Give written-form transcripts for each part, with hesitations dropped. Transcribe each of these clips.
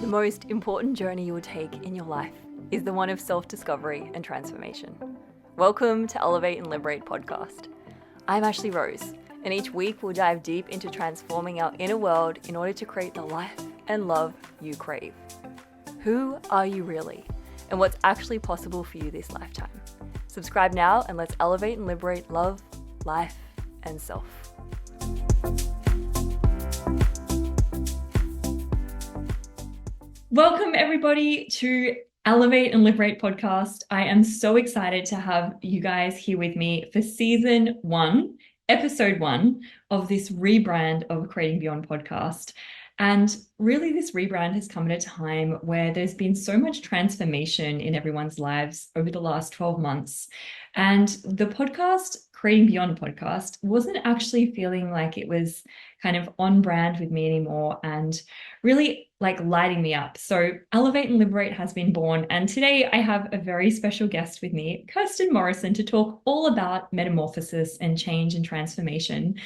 The most important journey you will take in your life is the one of self-discovery and transformation. Welcome to Elevate and Liberate Podcast. I'm Ashley Rose, and each week we'll dive deep into transforming our inner world in order to create the life and love you crave. Who are you really? And what's actually possible for you this lifetime? Subscribe now and let's elevate and liberate love, life, and self. Welcome everybody to Elevate and Liberate Podcast. I am so excited to have you guys here with me for season 1, episode 1 of this rebrand of Creating Beyond podcast. And really this rebrand has come at a time where there's been so much transformation in everyone's lives over the last 12 months. And the podcast, Creating Beyond podcast, wasn't actually feeling like it was kind of on brand with me anymore and really like lighting me up. So Elevate and Liberate has been born. And today I have a very special guest with me, Kirsten Morrison, to talk all about metamorphosis and change and transformation.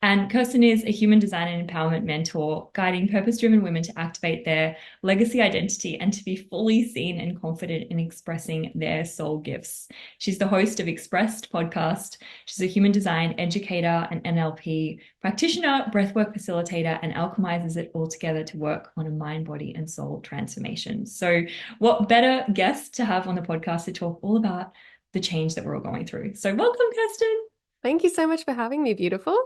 And Kirsten is a human design and empowerment mentor, guiding purpose-driven women to activate their legacy identity and to be fully seen and confident in expressing their soul gifts. She's the host of Expressed podcast. She's a human design educator, an NLP practitioner, breathwork facilitator, and alchemizes it all together to work on a mind, body, and soul transformation. So what better guest to have on the podcast to talk all about the change that we're all going through. So welcome, Kirsten. Thank you so much for having me, beautiful.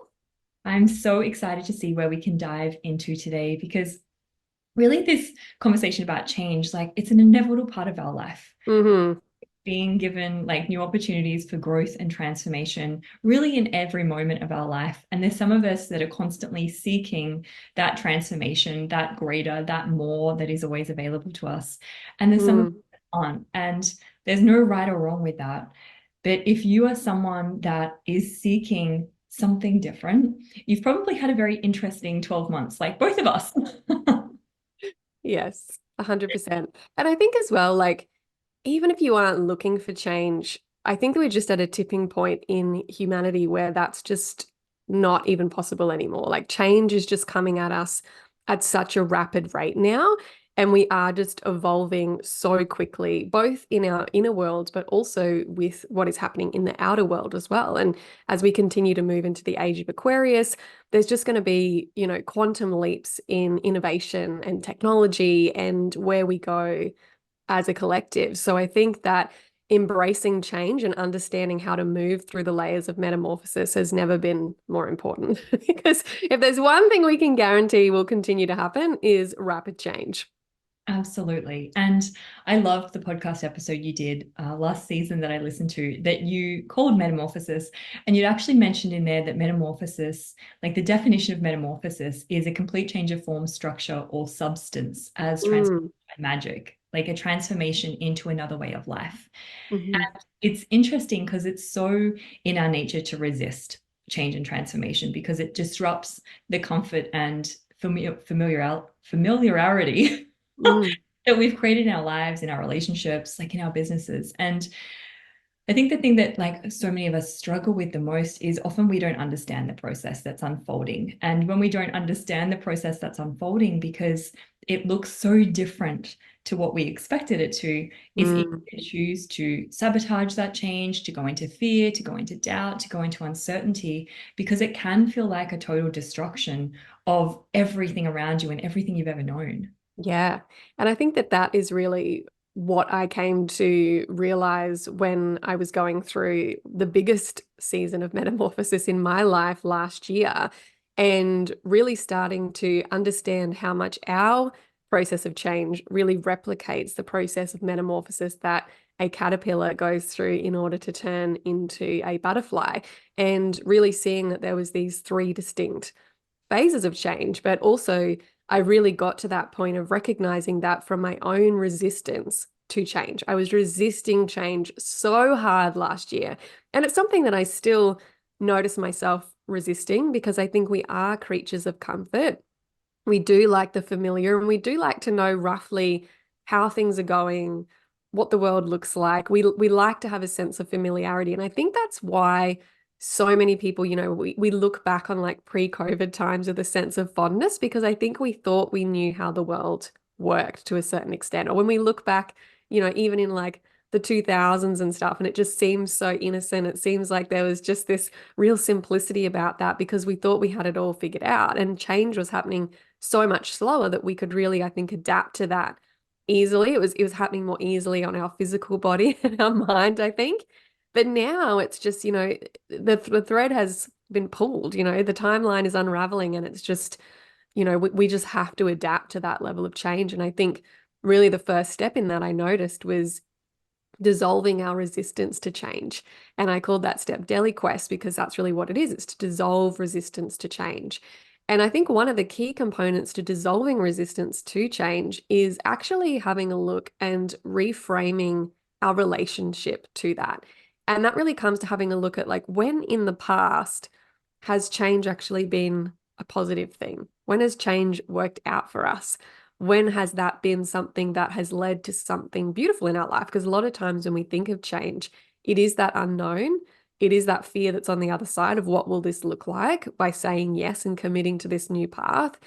I'm so excited to see where we can dive into today, because really this conversation about change, like it's an inevitable part of our life. Being given like new opportunities for growth and transformation really in every moment of our life. And there's some of us that are constantly seeking that transformation, that greater, that more that is always available to us. And there's some of us that aren't. And there's no right or wrong with that. But if you are someone that is seeking something different, you've probably had a very interesting 12 months, like both of us. Yes, 100%. And I think as well, like, even if you aren't looking for change, I think that we're just at a tipping point in humanity where that's just not even possible anymore. Like change is just coming at us at such a rapid rate now. And we are just evolving so quickly, both in our inner world, but also with what is happening in the outer world as well. And as we continue to move into the age of Aquarius, there's just going to be, quantum leaps in innovation and technology and where we go as a collective. So I think that embracing change and understanding how to move through the layers of metamorphosis has never been more important. Because if there's one thing we can guarantee will continue to happen is rapid change. Absolutely. And I loved the podcast episode you did last season that I listened to, that you called Metamorphosis. And you'd actually mentioned in there that metamorphosis, like the definition of metamorphosis, is a complete change of form, structure, or substance as transformed by magic, like a transformation into another way of life. And it's interesting because it's so in our nature to resist change and transformation because it disrupts the comfort and familiarity that we've created in our lives, in our relationships, like in our businesses. And I think the thing that like so many of us struggle with the most is often we don't understand the process that's unfolding. And when we don't understand the process that's unfolding because it looks so different to what we expected it to, it's easy to choose to sabotage that change, to go into fear, to go into doubt, to go into uncertainty, because it can feel like a total destruction of everything around you and everything you've ever known. Yeah. And I think that that is really what I came to realize when I was going through the biggest season of metamorphosis in my life last year, and really starting to understand how much our process of change really replicates the process of metamorphosis that a caterpillar goes through in order to turn into a butterfly, and really seeing that there was these 3 distinct phases of change, but also I really got to that point of recognizing that from my own resistance to change. I was resisting change so hard last year. And it's something that I still notice myself resisting because I think we are creatures of comfort. We do like the familiar and we do like to know roughly how things are going, what the world looks like. We like to have a sense of familiarity. And I think that's why so many people, we look back on like pre-COVID times with a sense of fondness because I think we thought we knew how the world worked to a certain extent. Or when we look back, even in like the 2000s and stuff, and it just seems so innocent. It seems like there was just this real simplicity about that because we thought we had it all figured out, and change was happening so much slower that we could really, I think, adapt to that easily. It was happening more easily on our physical body and our mind, I think. But now it's just, the thread has been pulled, the timeline is unraveling, and it's just, we just have to adapt to that level of change. And I think really the first step in that I noticed was dissolving our resistance to change. And I called that step Deliquesce because that's really what it is. It's to dissolve resistance to change. And I think one of the key components to dissolving resistance to change is actually having a look and reframing our relationship to that. And that really comes to having a look at like when in the past has change actually been a positive thing? When has change worked out for us? When has that been something that has led to something beautiful in our life? Because a lot of times when we think of change, it is that unknown. It is that fear that's on the other side of what will this look like by saying yes and committing to this new path.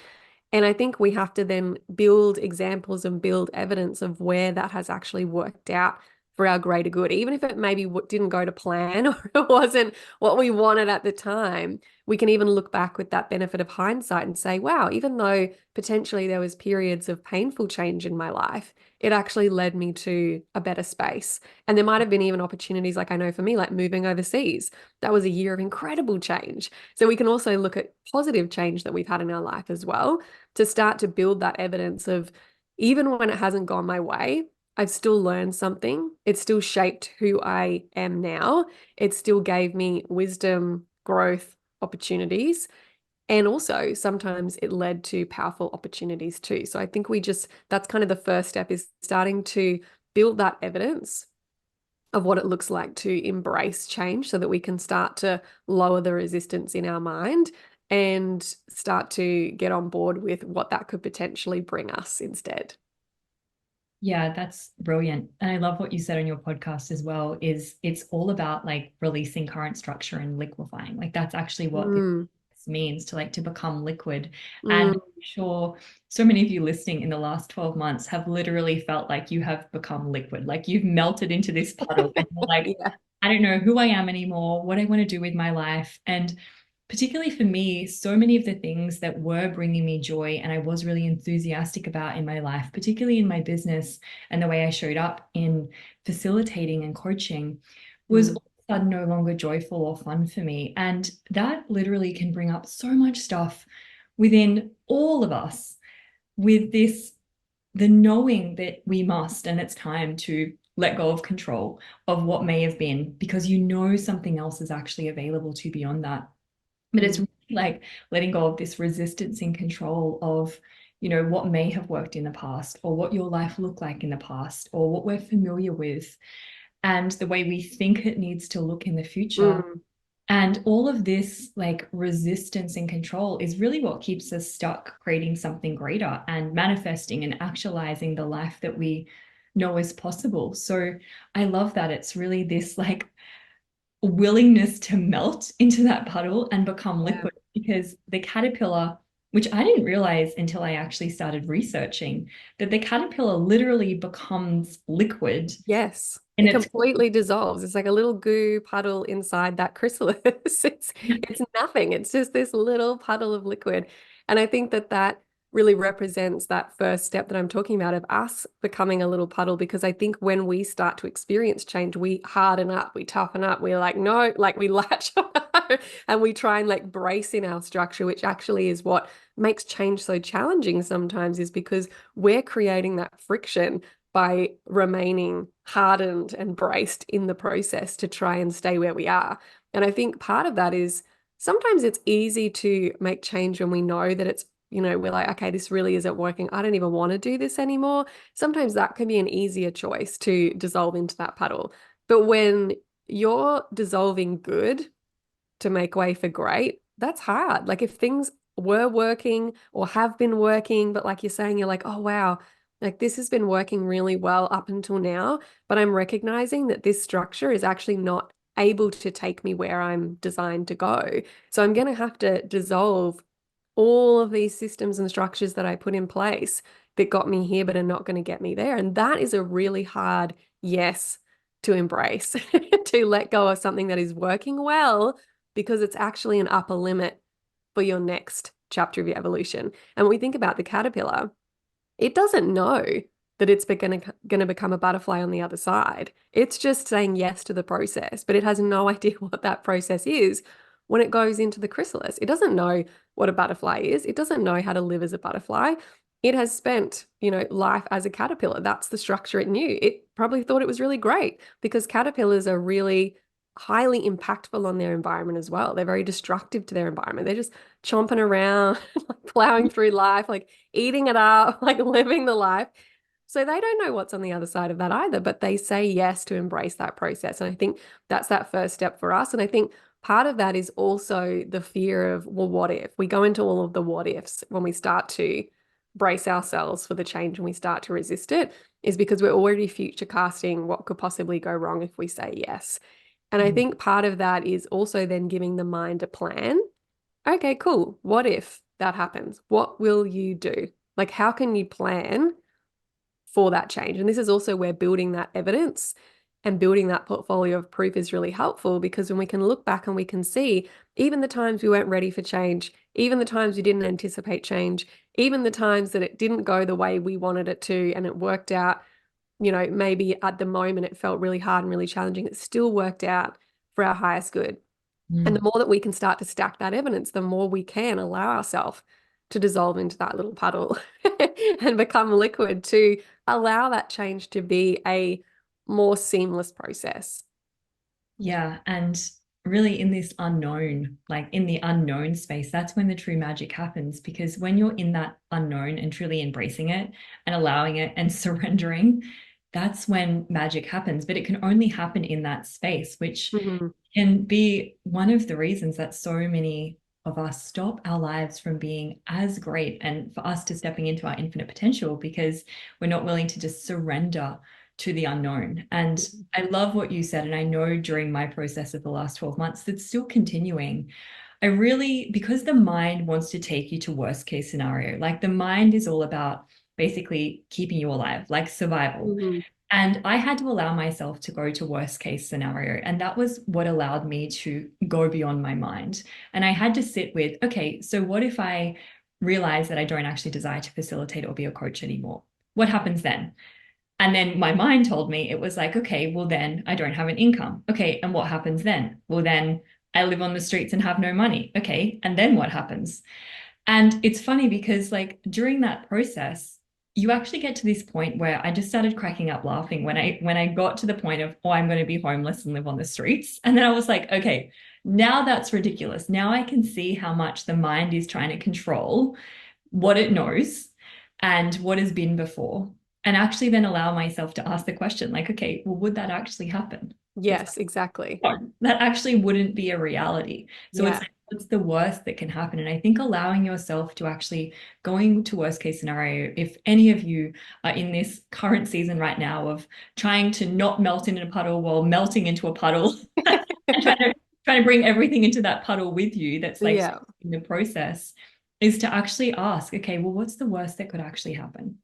And I think we have to then build examples and build evidence of where that has actually worked out for our greater good, even if it maybe didn't go to plan or it wasn't what we wanted at the time. We can even look back with that benefit of hindsight and say, wow, even though potentially there was periods of painful change in my life, it actually led me to a better space. And there might have been even opportunities, like I know for me, like moving overseas. That was a year of incredible change. So we can also look at positive change that we've had in our life as well to start to build that evidence of even when it hasn't gone my way, I've still learned something. It still shaped who I am now. It still gave me wisdom, growth, opportunities. And also sometimes it led to powerful opportunities too. So I think that's kind of the first step, is starting to build that evidence of what it looks like to embrace change so that we can start to lower the resistance in our mind and start to get on board with what that could potentially bring us instead. Yeah, that's brilliant. And I love what you said on your podcast as well, is it's all about like releasing current structure and liquefying. Like that's actually what this means, to like to become liquid. And I'm sure so many of you listening in the last 12 months have literally felt like you have become liquid, like you've melted into this puddle and you're like, Yeah. I don't know who I am anymore, what I want to do with my life. And particularly for me, so many of the things that were bringing me joy and I was really enthusiastic about in my life, particularly in my business and the way I showed up in facilitating and coaching, was all of a sudden no longer joyful or fun for me. And that literally can bring up so much stuff within all of us, with the knowing that we must, and it's time to let go of control of what may have been, because you know something else is actually available to beyond that. But it's really like letting go of this resistance and control of, what may have worked in the past, or what your life looked like in the past, or what we're familiar with, and the way we think it needs to look in the future. And all of this like resistance and control is really what keeps us stuck creating something greater and manifesting and actualizing the life that we know is possible. So I love that it's really this like willingness to melt into that puddle and become liquid, because the caterpillar, which I didn't realize until I actually started researching, that the caterpillar literally becomes liquid. Yes. And It it's completely dissolves. It's like a little goo puddle inside that chrysalis. It's nothing. It's just this little puddle of liquid. And I think that really represents that first step that I'm talking about, of us becoming a little puddle, because I think when we start to experience change, we harden up, we toughen up, we're like, no, like we latch on and we try and like brace in our structure, which actually is what makes change so challenging sometimes, is because we're creating that friction by remaining hardened and braced in the process to try and stay where we are. And I think part of that is sometimes it's easy to make change when we know that it's, we're like, okay, this really isn't working. I don't even want to do this anymore. Sometimes that can be an easier choice to dissolve into that puddle. But when you're dissolving good to make way for great, that's hard. Like if things were working or have been working, but like you're saying, you're like, oh, wow, like this has been working really well up until now, but I'm recognizing that this structure is actually not able to take me where I'm designed to go. So I'm going to have to dissolve all of these systems and structures that I put in place that got me here but are not going to get me there. And that is a really hard yes to embrace, to let go of something that is working well because it's actually an upper limit for your next chapter of your evolution. And when we think about the caterpillar, it doesn't know that it's going to become a butterfly on the other side. It's just saying yes to the process, but it has no idea what that process is when it goes into the chrysalis. It doesn't know what a butterfly is. It doesn't know how to live as a butterfly. It has spent, life as a caterpillar. That's the structure it knew. It probably thought it was really great because caterpillars are really highly impactful on their environment as well. They're very destructive to their environment. They're just chomping around, like plowing through life, like eating it up, like living the life. So they don't know what's on the other side of that either, but they say yes to embrace that process. And I think that's that first step for us. And I think part of that is also the fear of, well, what if? We go into all of the what ifs when we start to brace ourselves for the change and we start to resist it, is because we're already future casting what could possibly go wrong if we say yes. And I think part of that is also then giving the mind a plan. Okay, cool. What if that happens? What will you do? Like, how can you plan for that change? And this is also where building that evidence and building that portfolio of proof is really helpful, because when we can look back and we can see even the times we weren't ready for change, even the times we didn't anticipate change, even the times that it didn't go the way we wanted it to and it worked out, maybe at the moment it felt really hard and really challenging, it still worked out for our highest good. And the more that we can start to stack that evidence, the more we can allow ourselves to dissolve into that little puddle and become liquid, to allow that change to be a more seamless process. Yeah. And really in this unknown, like in the unknown space, that's when the true magic happens. Because when you're in that unknown and truly embracing it and allowing it and surrendering, that's when magic happens. But it can only happen in that space, which can be one of the reasons that so many of us stop our lives from being as great and for us to stepping into our infinite potential, because we're not willing to just surrender to the unknown. And I love what you said. And I know during my process of the last 12 months, that's still continuing. I really, because the mind wants to take you to worst case scenario, like the mind is all about basically keeping you alive, like survival. And I had to allow myself to go to worst case scenario. And that was what allowed me to go beyond my mind. And I had to sit with, okay, so what if I realize that I don't actually desire to facilitate or be a coach anymore? What happens then? And then my mind told me, it was like, okay, well, then I don't have an income. Okay. And what happens then? Well, then I live on the streets and have no money. Okay. And then what happens? And it's funny because, like, during that process, you actually get to this point where I just started cracking up laughing when I got to the point of, oh, I'm going to be homeless and live on the streets. And then I was like, okay, now that's ridiculous. Now I can see how much the mind is trying to control what it knows and what has been before, and actually then allow myself to ask the question, like, okay, well, would that actually happen? Yes, exactly. That actually wouldn't be a reality. So it's Yeah. like, what's the worst that can happen? And I think allowing yourself to actually going to worst case scenario, if any of you are in this current season right now of trying to not melt in a puddle while melting into a puddle and trying to bring everything into that puddle with you, that's like Yeah. in the process, is to actually ask, okay, well, what's the worst that could actually happen?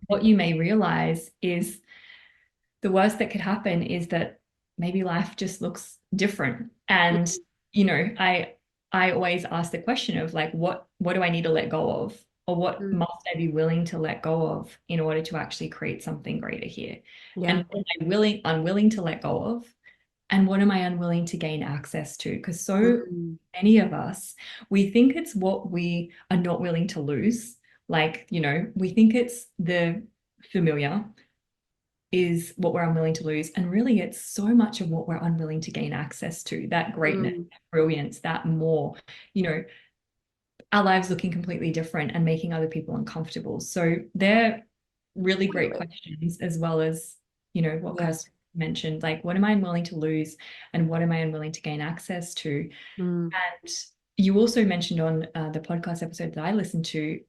What you may realize is the worst that could happen is that maybe life just looks different. And, I always ask the question of, like, what do I need to let go of? Or what must I be willing to let go of in order to actually create something greater here? Yeah. And what am I unwilling to let go of? And what am I unwilling to gain access to? Because so many of us, we think it's what we are not willing to lose. Like, we think it's the familiar is what we're unwilling to lose. And really, it's so much of what we're unwilling to gain access to, that greatness, that brilliance, that more, our lives looking completely different and making other people uncomfortable. So they're really great questions, as well as, what Kirsten mentioned, like, what am I unwilling to lose and what am I unwilling to gain access to? And you also mentioned on the podcast episode that I listened to,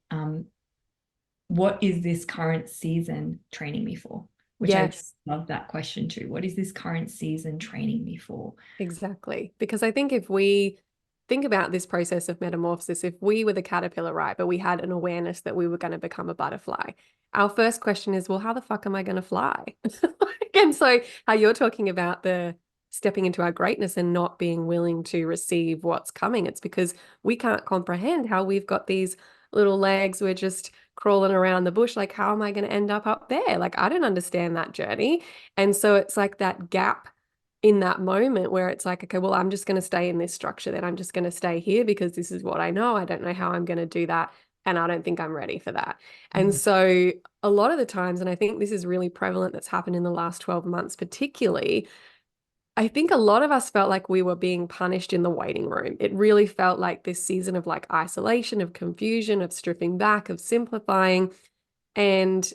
what is this current season training me for? Which I love that question too. What is this current season training me for? Exactly. Because I think if we think about this process of metamorphosis. If we were the caterpillar, right, but we had an awareness that we were going to become a butterfly, our first question is, well, how the fuck am I going to fly? And so how you're talking about the stepping into our greatness and not being willing to receive what's coming, it's because we can't comprehend how we've got these little legs. We're just crawling around the bush. Like, how am I going to end up there? Like, I don't understand that journey. And so it's like that gap in that moment where it's like, okay, well, I'm just going to stay in this structure, then I'm just going to stay here because this is what I know. I don't know how I'm going to do that. And I don't think I'm ready for that. And Mhm. so a lot of the times, and I think this is really prevalent, that's happened in the last 12 months, particularly, I think a lot of us felt like we were being punished in the waiting room. It really felt like this season of like isolation, of confusion, of stripping back, of simplifying. And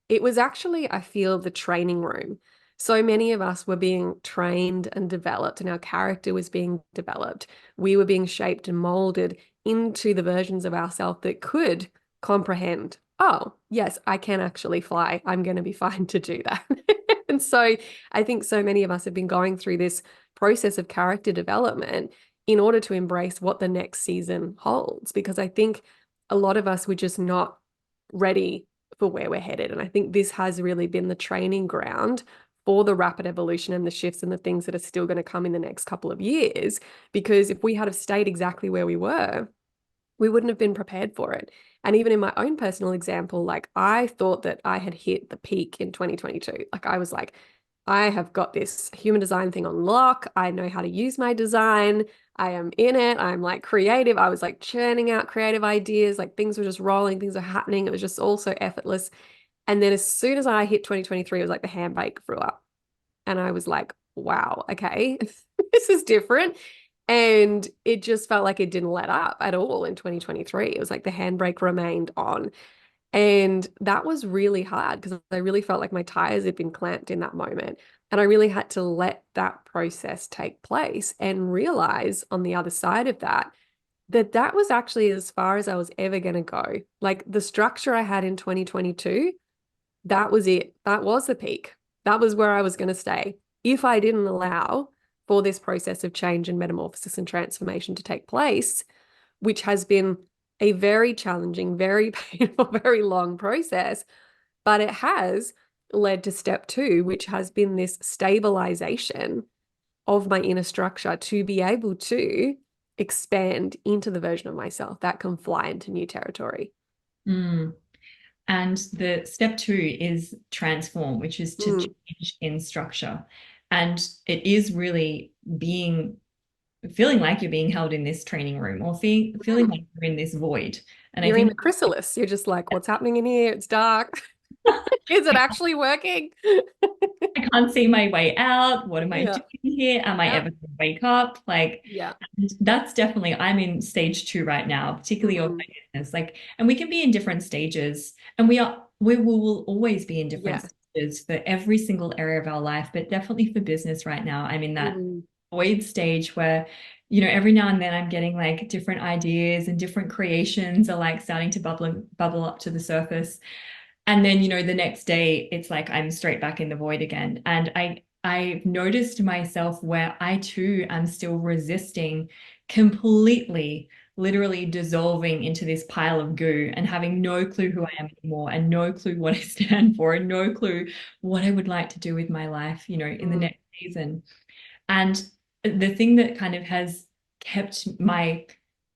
it was actually, I feel, the training room. So many of us were being trained and developed, and our character was being developed. We were being shaped and molded into the versions of ourselves that could comprehend, oh, yes, I can actually fly. I'm going to be fine to do that. And so I think so many of us have been going through this process of character development in order to embrace what the next season holds, because I think a lot of us were just not ready for where we're headed. And I think this has really been the training ground for the rapid evolution and the shifts and the things that are still going to come in the next couple of years. Because if we had have stayed exactly where we were, we wouldn't have been prepared for it. And even in my own personal example, like I thought that I had hit the peak in 2022. Like I was like, I have got this human design thing on lock. I know how to use my design. I am in it. I'm like creative. I was like churning out creative ideas. Like things were just rolling, things were happening. It was just all so effortless. And then as soon as I hit 2023, it was like the handbrake flew up. And I was like, wow, okay, this is different. And it just felt like it didn't let up at all in 2023. It was like the handbrake remained on. And that was really hard because I really felt like my tires had been clamped in that moment. And I really had to let that process take place and realize on the other side of that, that that was actually as far as I was ever going to go. Like the structure I had in 2022, that was it. That was the peak. That was where I was going to stay. If I didn't allow for this process of change and metamorphosis and transformation to take place, which has been a very challenging, very painful, very long process, but it has led to step two, which has been this stabilization of my inner structure to be able to expand into the version of myself that can fly into new territory. Mm. And the step two is transform, which is to Mm. change in structure. And it is really feeling like you're being held in this training room or feeling Mm. like you're in this void. And I You're in think the chrysalis. You're just like, what's happening in here? It's dark. Is it actually working? I can't see my way out. What am I Yeah. doing here? Am I Yeah. ever going to wake up? Like, Yeah. and that's definitely, I'm in stage two right now, particularly of Mm. my business. Like, and we can be in different stages, and we will always be in different Yeah. stages for every single area of our life, but definitely for business right now. I'm in that Mm. void stage where, every now and then I'm getting like different ideas and different creations are like starting to bubble up to the surface. And then, the next day it's like I'm straight back in the void again. And I've noticed myself where I too am still resisting completely, literally dissolving into this pile of goo and having no clue who I am anymore and no clue what I stand for and no clue what I would like to do with my life, in the Mm. next season. And the thing that kind of has kept my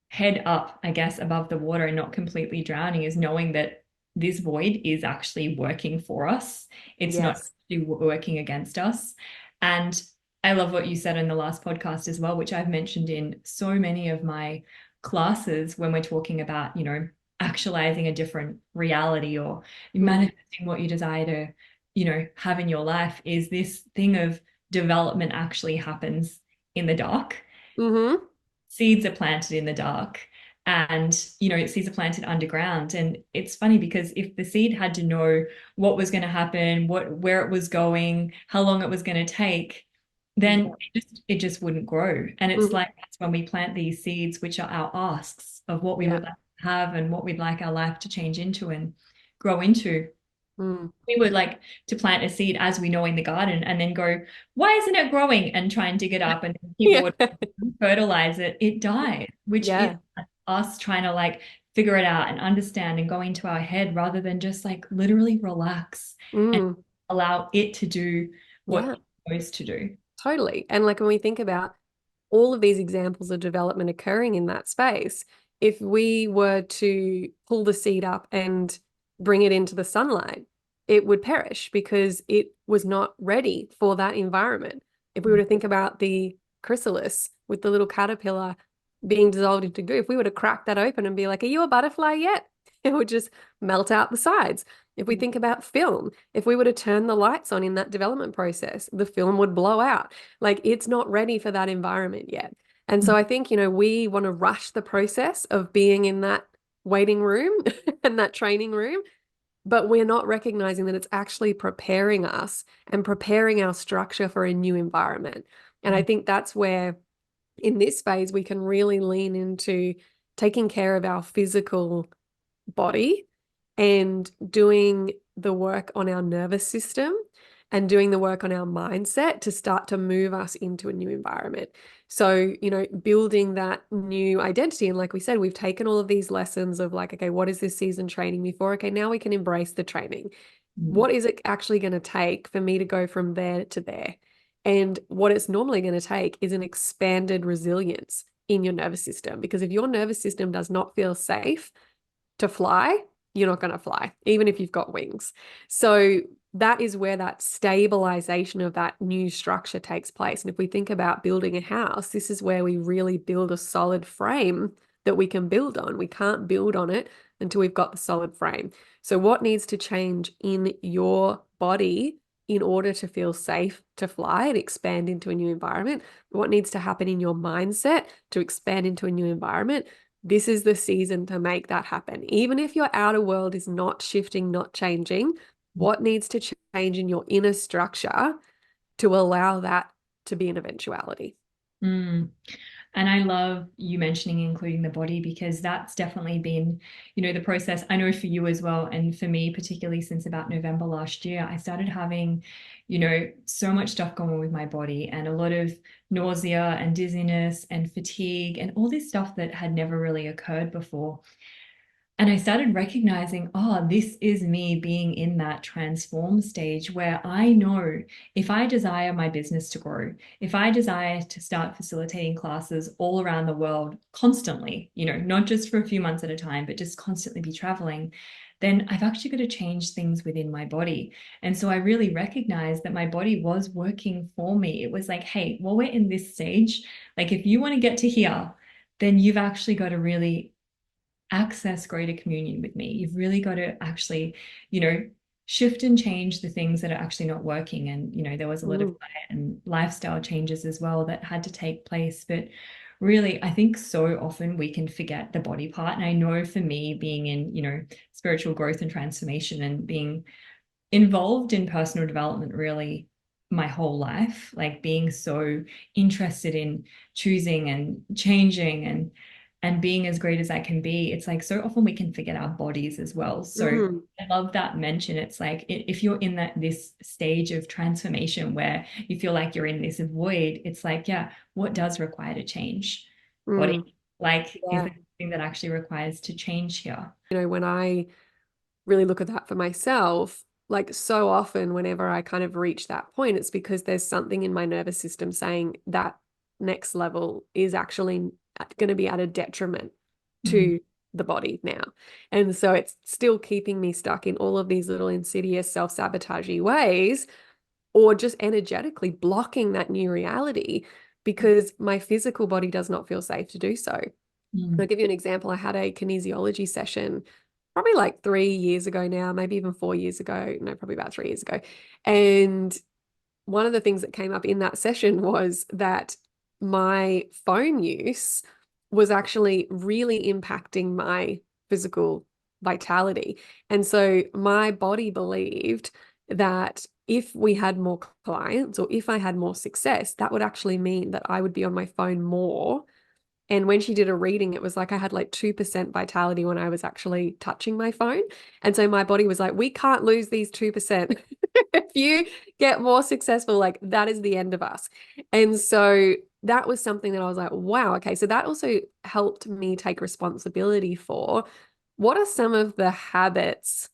head up, I guess, above the water and not completely drowning is knowing that this void is actually working for us. It's not Yes. actually working against us. And I love what you said in the last podcast as well, which I've mentioned in so many of my classes when we're talking about, actualizing a different reality or Mm. manifesting what you desire to, have in your life is this thing of development actually happens in the dark. Mm-hmm. Seeds are planted in the dark and seeds are planted underground. And it's funny because if the seed had to know what was going to happen, where it was going, how long it was going to take, then Yeah. it just wouldn't grow. And it's Mhm. like that's when we plant these seeds, which are our asks of what we Yeah. would like to have and what we'd like our life to change into and grow into. Mm. We would like to plant a seed as we know in the garden and then go, why isn't it growing? And try and dig it up and keep Yeah. water, fertilize it. It dies, which is Yeah. us trying to like figure it out and understand and go into our head rather than just like literally relax and Mm. allow it to do what Yeah. it's supposed to do. Totally. And like when we think about all of these examples of development occurring in that space, if we were to pull the seed up and bring it into the sunlight, it would perish because it was not ready for that environment. If we were to think about the chrysalis with the little caterpillar being dissolved into goo, if we were to crack that open and be like, are you a butterfly yet? It would just melt out the sides. If we think about film, if we were to turn the lights on in that development process, the film would blow out. Like it's not ready for that environment yet. And so I think, we want to rush the process of being in that waiting room and that training room, but we're not recognizing that it's actually preparing us and preparing our structure for a new environment. And I think that's where in this phase we can really lean into taking care of our physical body and doing the work on our nervous system and doing the work on our mindset to start to move us into a new environment. So, building that new identity. And like we said, we've taken all of these lessons of like, okay, what is this season training me for? Okay, now we can embrace the training. What is it actually going to take for me to go from there to there? And what it's normally going to take is an expanded resilience in your nervous system. Because if your nervous system does not feel safe to fly, you're not going to fly, even if you've got wings. So that is where that stabilization of that new structure takes place. And if we think about building a house, this is where we really build a solid frame that we can build on. We can't build on it until we've got the solid frame. So what needs to change in your body in order to feel safe to fly and expand into a new environment? What needs to happen in your mindset to expand into a new environment? This is the season to make that happen. Even if your outer world is not shifting, not changing, what needs to change in your inner structure to allow that to be an eventuality? Mm. And I love you mentioning including the body because that's definitely been, the process. I know for you as well. And for me, particularly since about November last year, I started having, so much stuff going on with my body and a lot of nausea and dizziness and fatigue and all this stuff that had never really occurred before. And I started recognizing, oh, this is me being in that transform stage where I know if I desire my business to grow, if I desire to start facilitating classes all around the world constantly, not just for a few months at a time, but just constantly be traveling, then I've actually got to change things within my body. And so I really recognized that my body was working for me. It was like, hey, while we're in this stage, like if you want to get to here, then you've actually got to really access greater communion with me. You've really got to actually, shift and change the things that are actually not working. And, there was a lot of diet and lifestyle changes as well that had to take place. But really, I think so often we can forget the body part. And I know for me, being in, spiritual growth and transformation and being involved in personal development really my whole life, like being so interested in choosing and changing and being as great as I can be. It's like so often we can forget our bodies as well. So Mm. I love that mention. It's like if you're in this stage of transformation where you feel like you're in this void, it's like, yeah, what does require to change? Mm. Body, like, is Yeah. there something that actually requires to change here? When I really look at that for myself, like so often whenever I kind of reach that point, it's because there's something in my nervous system saying that next level is actually going to be at a detriment Mhm. to the body now. And so it's still keeping me stuck in all of these little insidious self-sabotagey ways, or just energetically blocking that new reality because my physical body does not feel safe to do so. I'll Mm. give you an example. I had a kinesiology session probably like 3 years ago now, maybe even 4 years ago. No, probably about 3 years ago. And one of the things that came up in that session was that my phone use was actually really impacting my physical vitality. And so my body believed that if we had more clients or if I had more success, that would actually mean that I would be on my phone more And when she did a reading, it was like I had like 2% vitality when I was actually touching my phone. And so my body was like, we can't lose these 2%. If you get more successful, like that is the end of us. And so that was something that I was like, wow, okay. So that also helped me take responsibility for what are some of the habits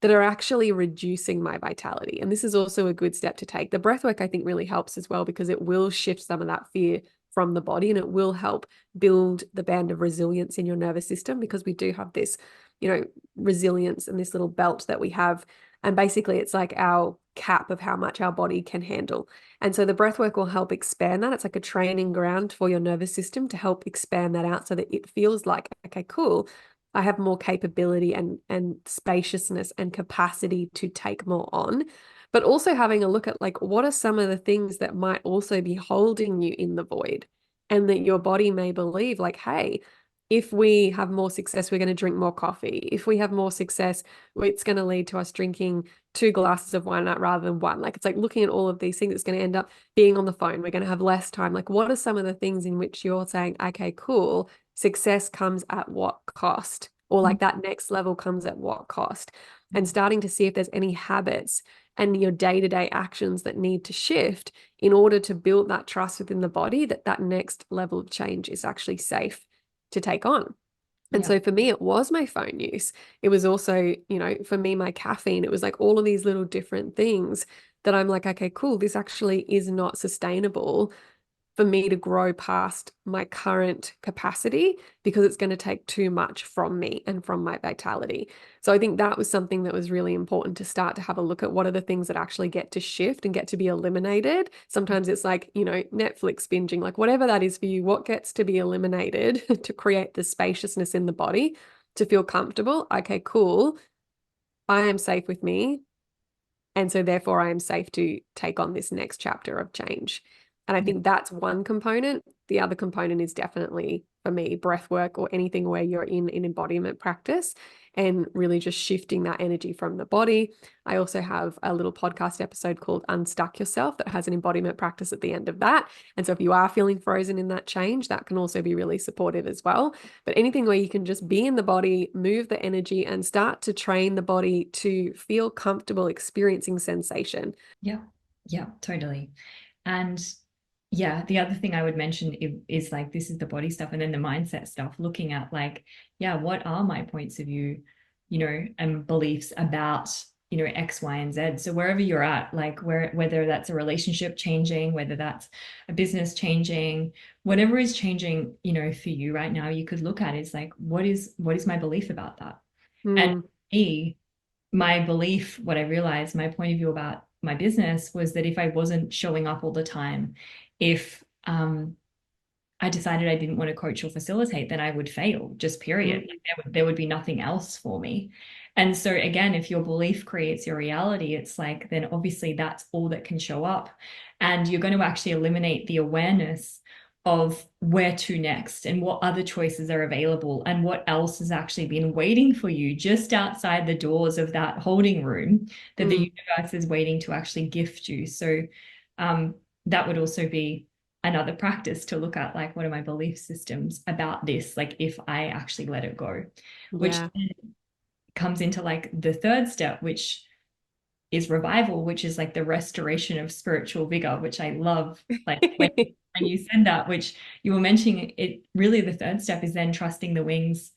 that are actually reducing my vitality. And this is also a good step to take. The breath work, I think, really helps as well because it will shift some of that fear from the body, and it will help build the band of resilience in your nervous system, because we do have this, resilience and this little belt that we have. And basically it's like our cap of how much our body can handle. And so the breath work will help expand that. It's like a training ground for your nervous system to help expand that out so that it feels like, okay, cool, I have more capability and spaciousness and capacity to take more on. But also having a look at like, what are some of the things that might also be holding you in the void, and that your body may believe like, hey, if we have more success, we're going to drink more coffee. If we have more success, it's going to lead to us drinking 2 glasses of wine rather than one. Like, it's like looking at all of these things, it's going to end up being on the phone. We're going to have less time. Like, what are some of the things in which you're saying, okay, cool, success comes at what cost? Or like that next level comes at what cost? And starting to see if there's any habits and your day-to-day actions that need to shift in order to build that trust within the body that that next level of change is actually safe to take on. And so for me, it was my phone use. It was also, for me, my caffeine. It was like all of these little different things that I'm like, okay, cool, this actually is not sustainable for me to grow past my current capacity, because it's going to take too much from me and from my vitality. So I think that was something that was really important to start to have a look at. What are the things that actually get to shift and get to be eliminated? Sometimes it's like, Netflix binging, like whatever that is for you, what gets to be eliminated to create the spaciousness in the body to feel comfortable. Okay, cool. I am safe with me. And so therefore I am safe to take on this next chapter of change. And I think that's one component. The other component is definitely, for me, breath work or anything where you're in an embodiment practice and really just shifting that energy from the body. I also have a little podcast episode called Unstuck Yourself that has an embodiment practice at the end of that. And so if you are feeling frozen in that change, that can also be really supportive as well. But anything where you can just be in the body, move the energy, and start to train the body to feel comfortable experiencing sensation. Yeah, totally. And yeah, the other thing I would mention is like, this is the body stuff, and then the mindset stuff, looking at like, yeah, what are my points of view, and beliefs about, X, Y, and Z. So wherever you're at, like whether that's a relationship changing, whether that's a business changing, whatever is changing, for you right now, you could look at is like, what is my belief about that? And my belief, what I realized, my point of view about my business was that if I wasn't showing up all the time, if I decided I didn't want to coach or facilitate, then I would fail, just period. Like there would be nothing else for me. And so again, if your belief creates your reality, it's like, then obviously that's all that can show up. And you're going to actually eliminate the awareness of where to next and what other choices are available and what else has actually been waiting for you just outside the doors of that holding room that the universe is waiting to actually gift you. So that would also be another practice to look at, like, what are my belief systems about this, like if I actually let it go, which comes into like the third step, which is revival, which is like the restoration of spiritual vigor, which I love. Like when you said that, which you were mentioning, it really, the third step is then trusting the wings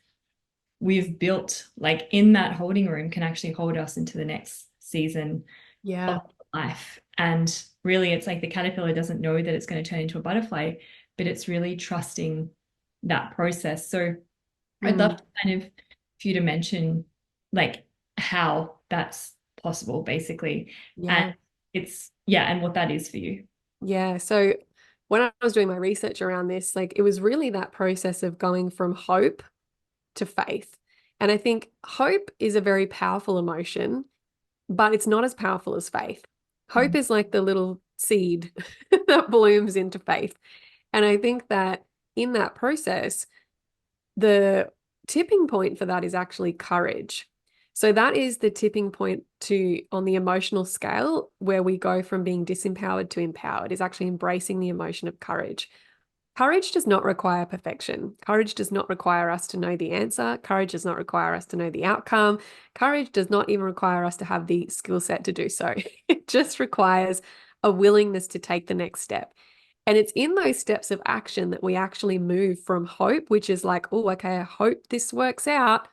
we've built, like in that holding room, can actually hold us into the next season of life. And really, it's like the caterpillar doesn't know that it's going to turn into a butterfly, but it's really trusting that process. So I'd love to kind of for you to mention like how that's possible, basically. And and what that is for you. Yeah. So when I was doing my research around this, like it was really that process of going from hope to faith. And I think hope is a very powerful emotion, but it's not as powerful as faith. Hope is like the little seed that blooms into faith. And I think that in that process, the tipping point for that is actually courage. So that is the tipping point on the emotional scale where we go from being disempowered to empowered, is actually embracing the emotion of courage. Courage does not require perfection. Courage does not require us to know the answer. Courage does not require us to know the outcome. Courage does not even require us to have the skill set to do so. It just requires a willingness to take the next step. And it's in those steps of action that we actually move from hope, which is like, oh, okay, I hope this works out.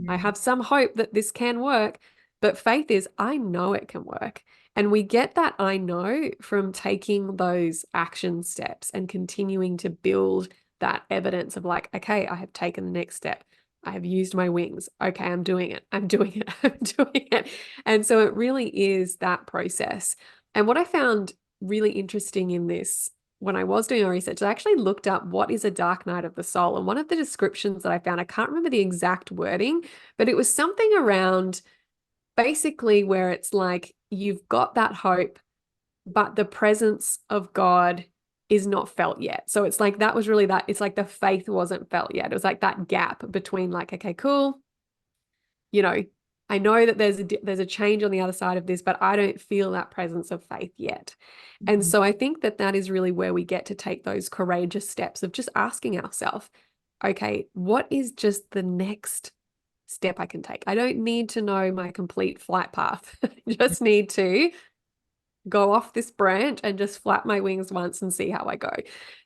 I have some hope that this can work. But faith is, I know it can work. And we get that I know from taking those action steps and continuing to build that evidence of like, okay, I have taken the next step. I have used my wings. Okay, I'm doing it. I'm doing it. I'm doing it. And so it really is that process. And what I found really interesting in this when I was doing my research, I actually looked up what is a dark night of the soul. And one of the descriptions that I found, I can't remember the exact wording, but it was something around basically where it's like you've got that hope, but the presence of God is not felt yet. So it's like that was really that, it's like the faith wasn't felt yet. It was like that gap between like, okay, cool, you know, I know that there's a change on the other side of this, but I don't feel that presence of faith yet. And so I think that that is really where we get to take those courageous steps of just asking ourselves, okay, what is just the next step I can take? I don't need to know my complete flight path. I just need to go off this branch and just flap my wings once and see how I go.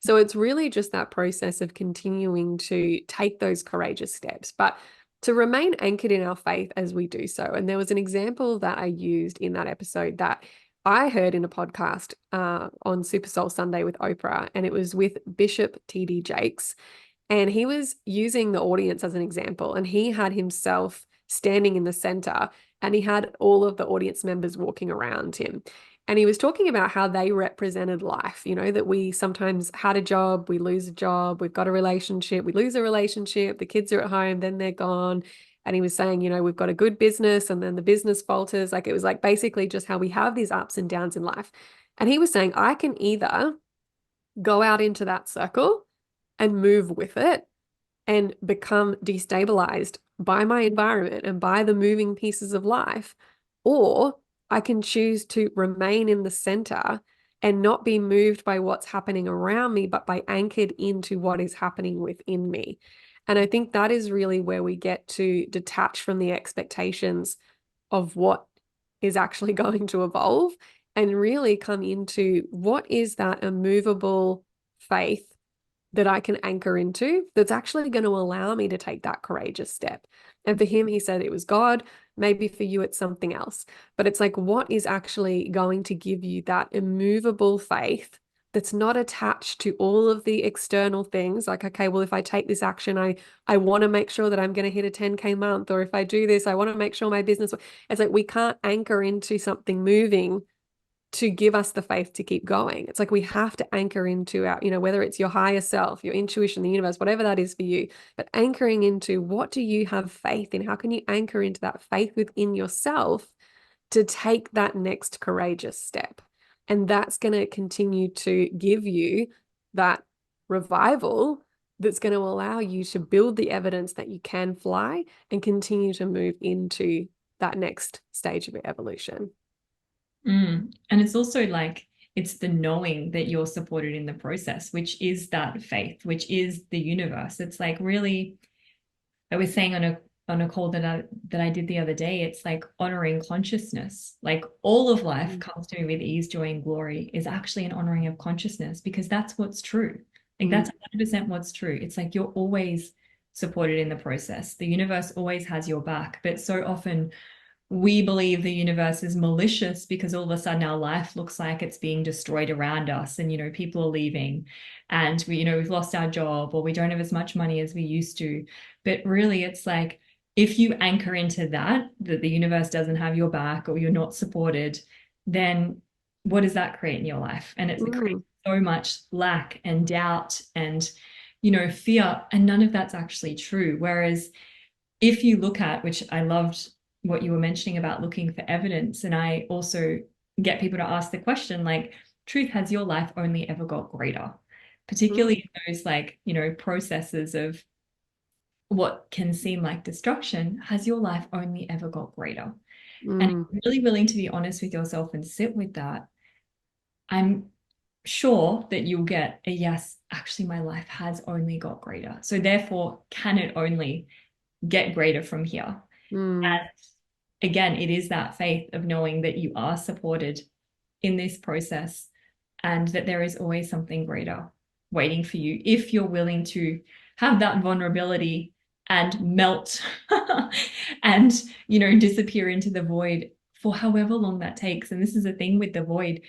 So it's really just that process of continuing to take those courageous steps, but to remain anchored in our faith as we do so. And there was an example that I used in that episode that I heard in a podcast on Super Soul Sunday with Oprah, and it was with Bishop T.D. Jakes. And he was using the audience as an example, and he had himself standing in the center, and he had all of the audience members walking around him. And he was talking about how they represented life, you know, that we sometimes had a job, we lose a job, we've got a relationship, we lose a relationship, the kids are at home, then they're gone. And he was saying, you know, we've got a good business and then the business falters. Like it was like basically just how we have these ups and downs in life. And he was saying, I can either go out into that circle and move with it and become destabilized by my environment and by the moving pieces of life, or I can choose to remain in the center and not be moved by what's happening around me, but by anchored into what is happening within me. And I think that is really where we get to detach from the expectations of what is actually going to evolve and really come into what is that immovable faith that I can anchor into that's actually going to allow me to take that courageous step. And for him, he said it was God. Maybe for you, it's something else. But it's like, what is actually going to give you that immovable faith that's not attached to all of the external things? Like, okay, well, if I take this action, I want to make sure that I'm going to hit a 10K month. Or if I do this, I want to make sure my business. It's like we can't anchor into something moving to give us the faith to keep going. It's like we have to anchor into our, you know, whether it's your higher self, your intuition, the universe, whatever that is for you, but anchoring into what do you have faith in? How can you anchor into that faith within yourself to take that next courageous step? And that's going to continue to give you that revival that's going to allow you to build the evidence that you can fly and continue to move into that next stage of your evolution. And it's also like it's the knowing that you're supported in the process, which is that faith, which is the universe. It's like really, I was saying on a call that I did the other day, it's like honoring consciousness. Like all of life comes to me with ease, joy, and glory is actually an honoring of consciousness because that's what's true. Like that's 100% what's true. It's like you're always supported in the process. The universe always has your back, but so often we believe the universe is malicious because all of a sudden our life looks like it's being destroyed around us and people are leaving and we've lost our job or we don't have as much money as we used to. But really it's like if you anchor into that the universe doesn't have your back or you're not supported, then what does that create in your life? And it creates so much lack and doubt and fear, and none of that's actually true. Whereas if you look at, which I loved what you were mentioning about looking for evidence, and I also get people to ask the question, like, truth, has your life only ever got greater? Particularly in those processes of what can seem like destruction, has your life only ever got greater? And if you're really willing to be honest with yourself and sit with that, I'm sure that you'll get a yes, actually, my life has only got greater. So therefore, can it only get greater from here? Mm, And again, it is that faith of knowing that you are supported in this process and that there is always something greater waiting for you if you're willing to have that vulnerability and melt and, disappear into the void for however long that takes. And this is the thing with the void.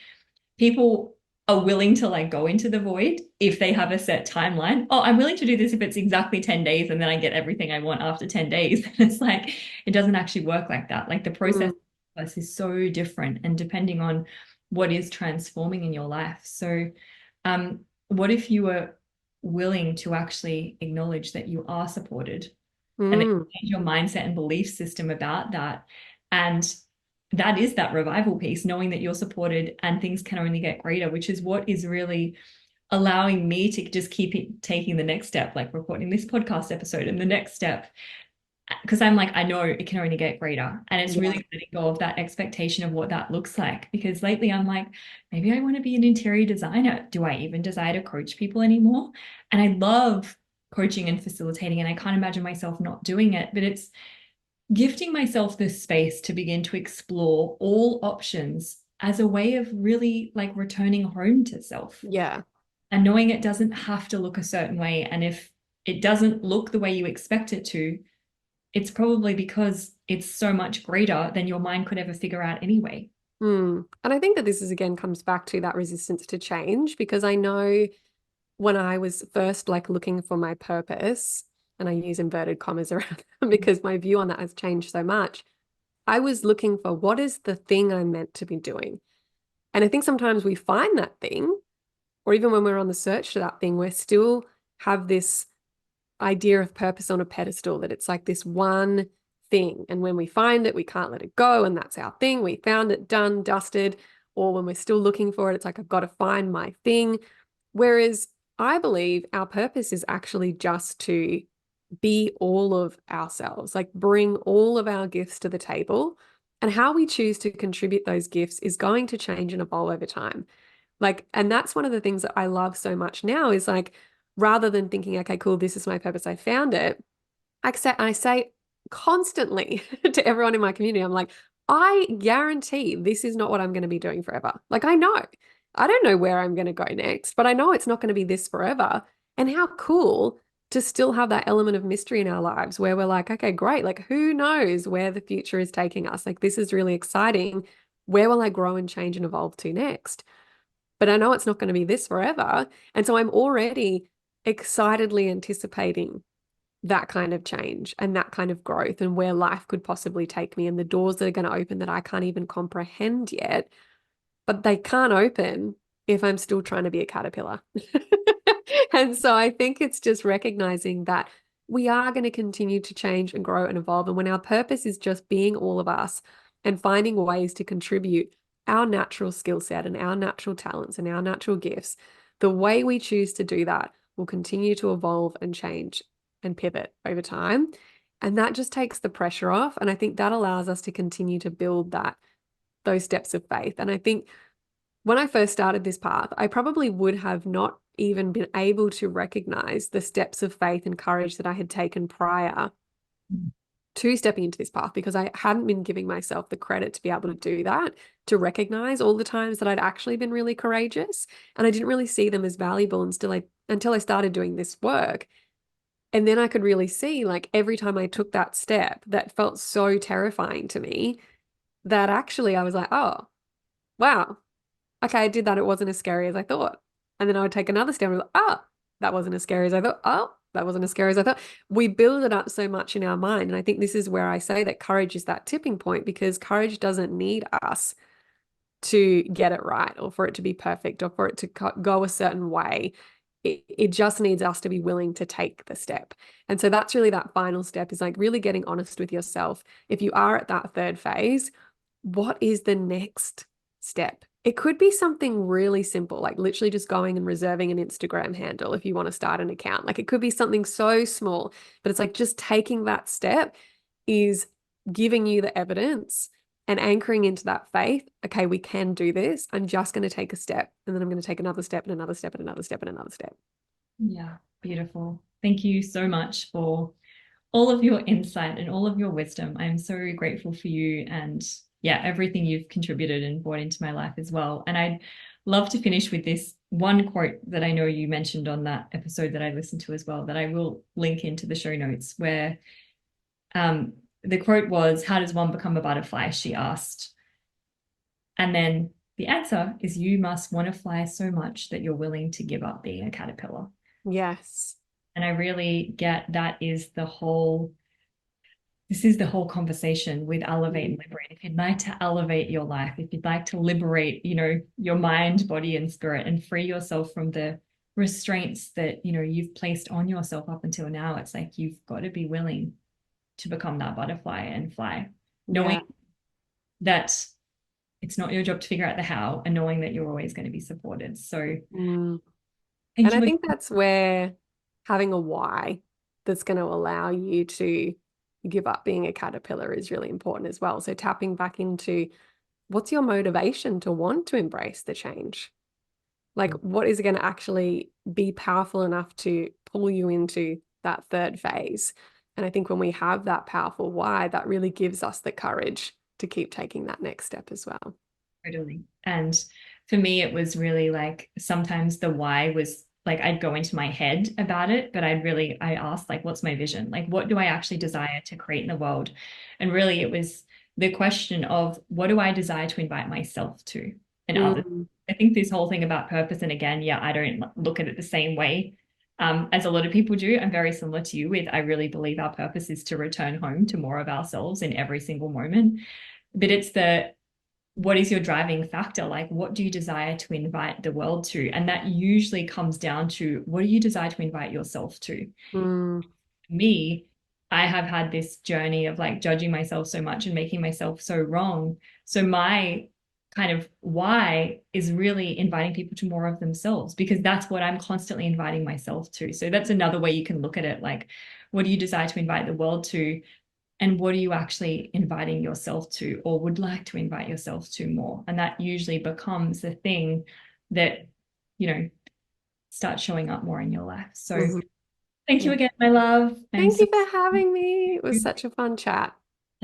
People are willing to like go into the void if they have a set timeline. Oh, I'm willing to do this if it's exactly 10 days and then I get everything I want after 10 days. And it's like, it doesn't actually work like that. Like the process mm, is so different and depending on what is transforming in your life. So, what if you were willing to actually acknowledge that you are supported and then mm. change your mindset and belief system about that? And that is that revival piece, knowing that you're supported and things can only get greater, which is what is really allowing me to just keep it, taking the next step, like recording this podcast episode and the next step. Because I'm like, I know it can only get greater. And it's Yeah. really letting go of that expectation of what that looks like. Because lately I'm like, maybe I want to be an interior designer. Do I even desire to coach people anymore? And I love coaching and facilitating, and I can't imagine myself not doing it. But it's gifting myself this space to begin to explore all options as a way of really like returning home to self Yeah. and knowing it doesn't have to look a certain way. And if it doesn't look the way you expect it to, it's probably because it's so much greater than your mind could ever figure out anyway. Mm. And I think that this is again comes back to that resistance to change, because I know when I was first like looking for my purpose, and I use inverted commas around because my view on that has changed so much. I was looking for what is the thing I'm meant to be doing. And I think sometimes we find that thing, or even when we're on the search for that thing, we still have this idea of purpose on a pedestal, that it's like this one thing. And when we find it, we can't let it go. And that's our thing. We found it, done, dusted. Or when we're still looking for it, it's like, I've got to find my thing. Whereas I believe our purpose is actually just to be all of ourselves, like bring all of our gifts to the table. And how we choose to contribute those gifts is going to change and evolve over time. Like, and that's one of the things that I love so much now is like, rather than thinking, okay, cool, this is my purpose, I found it. I say constantly to everyone in my community, I'm like, I guarantee this is not what I'm going to be doing forever. Like, I don't know where I'm going to go next, but I know it's not going to be this forever. And how cool to still have that element of mystery in our lives where we're like, okay, great. Like, who knows where the future is taking us? Like, this is really exciting. Where will I grow and change and evolve to next? But I know it's not going to be this forever. And so I'm already excitedly anticipating that kind of change and that kind of growth and where life could possibly take me and the doors that are going to open that I can't even comprehend yet. But they can't open if I'm still trying to be a caterpillar. And so I think it's just recognizing that we are going to continue to change and grow and evolve. And when our purpose is just being all of us and finding ways to contribute our natural skill set and our natural talents and our natural gifts, the way we choose to do that will continue to evolve and change and pivot over time. And that just takes the pressure off. And I think that allows us to continue to build those steps of faith. And I think when I first started this path, I probably would have not even been able to recognize the steps of faith and courage that I had taken prior to stepping into this path, because I hadn't been giving myself the credit to be able to do that, to recognize all the times that I'd actually been really courageous. And I didn't really see them as valuable until I started doing this work. And then I could really see, like, every time I took that step that felt so terrifying to me, that actually I was like, oh, wow, okay, I did that. It wasn't as scary as I thought. And then I would take another step and be like, oh, that wasn't as scary as I thought. Oh, that wasn't as scary as I thought. We build it up so much in our mind. And I think this is where I say that courage is that tipping point, because courage doesn't need us to get it right or for it to be perfect or for it to go a certain way. It just needs us to be willing to take the step. And so that's really that final step, is like really getting honest with yourself. If you are at that third phase, what is the next step? It could be something really simple, like literally just going and reserving an Instagram handle if you want to start an account. Like, it could be something so small, but it's like just taking that step is giving you the evidence and anchoring into that faith. Okay, we can do this. I'm just going to take a step, and then I'm going to take another step and another step and another step and another step. Yeah, beautiful. Thank you so much for all of your insight and all of your wisdom. I'm so grateful for you and yeah, everything you've contributed and brought into my life as well. And I'd love to finish with this one quote that I know you mentioned on that episode that I listened to as well, that I will link into the show notes, where the quote was, "How does one become a butterfly?" she asked. And then the answer is, you must want to fly so much that you're willing to give up being a caterpillar. Yes. And I really get that is the whole, this is the whole conversation with Elevate and Liberate. If you'd like to elevate your life, if you'd like to liberate, your mind, body, and spirit, and free yourself from the restraints that, you've placed on yourself up until now, it's like you've got to be willing to become that butterfly and fly, knowing that it's not your job to figure out the how, and knowing that you're always going to be supported. So And I think that's where having a why that's going to allow you to give up being a caterpillar is really important as well. So tapping back into, what's your motivation to want to embrace the change? Like, what is going to actually be powerful enough to pull you into that third phase? And I think when we have that powerful why, that really gives us the courage to keep taking that next step as well. Totally. And for me, it was really like, sometimes the why was like, I'd go into my head about it, but I asked, like, what's my vision? Like, what do I actually desire to create in the world? And really it was the question of, what do I desire to invite myself to and others? I think this whole thing about purpose, and again, yeah, I don't look at it the same way as a lot of people do. I'm very similar to you with, I really believe our purpose is to return home to more of ourselves in every single moment. But it's what is your driving factor? Like, what do you desire to invite the world to? And that usually comes down to, what do you desire to invite yourself to? Me, I have had this journey of like judging myself so much and making myself so wrong. So my kind of why is really inviting people to more of themselves, because that's what I'm constantly inviting myself to. So that's another way you can look at it. Like, what do you desire to invite the world to? And what are you actually inviting yourself to, or would like to invite yourself to more? And that usually becomes the thing that, starts showing up more in your life. So thank you again, my love. Thank you for having me. It was such a fun chat.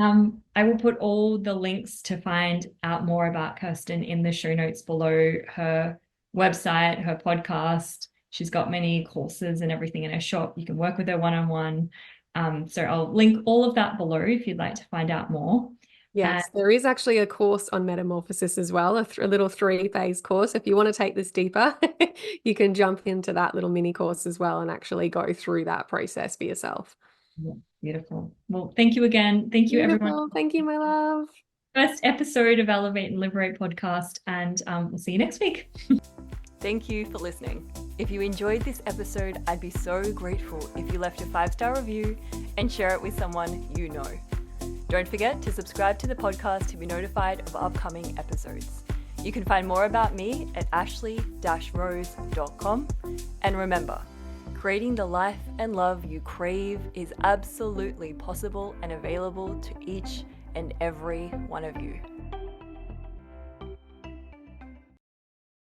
I will put all the links to find out more about Kirsten in the show notes below, her website, her podcast. She's got many courses and everything in her shop. You can work with her one-on-one. So I'll link all of that below if you'd like to find out more. Yes, there is actually a course on Metamorphosis as well, a little 3-phase course. If you want to take this deeper, you can jump into that little mini course as well and actually go through that process for yourself. Yeah, beautiful. Well, thank you again. Thank you, everyone. Thank you, my love. First episode of Elevate and Liberate podcast, and we'll see you next week. Thank you for listening. If you enjoyed this episode, I'd be so grateful if you left a 5-star review and share it with someone you know. Don't forget to subscribe to the podcast to be notified of upcoming episodes. You can find more about me at ashley-rose.com. And remember, creating the life and love you crave is absolutely possible and available to each and every one of you.